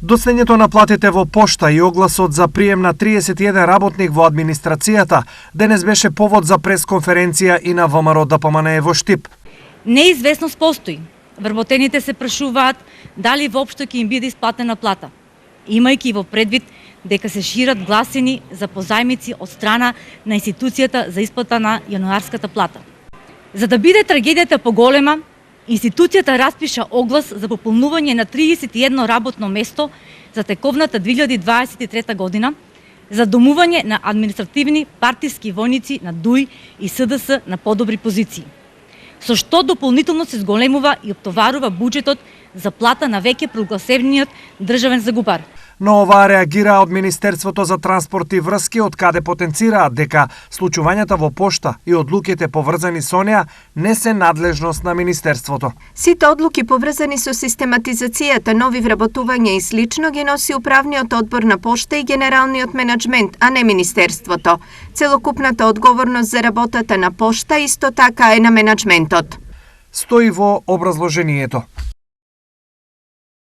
Доснењето на платите во пошта и огласот за прием на 31 работник во администрацијата денес беше повод за пресконференција и на ВМРО ДПМНЕ во Штип. Неизвестност постои. Вработените се прашуваат дали воопшто ќе им биде исплатена плата, имајќи во предвид дека се шират гласини за позајмици од страна на институцијата за исплата на јануарската плата. За да биде трагедијата поголема, институцијата распиша оглас за пополнување на 31 работно место за тековната 2023 година за домување на административни партиски војници на ДУИ и СДС на подобри позиции, со што дополнително се зголемува и оптоварува буџетот за плата на веќе прогласениот државен загубар. Но ова реагира од Министерството за транспорт и врски, од каде потенцираат дека случувањата во пошта и одлуките поврзани со неа не се надлежност на Министерството. Сите одлуки поврзани со систематизацијата, нови вработувања и слично ги носи управниот одбор на пошта и генералниот менаџмент, а не Министерството. Целокупната одговорност за работата на пошта исто така е на менаџментот. Стои во образложението.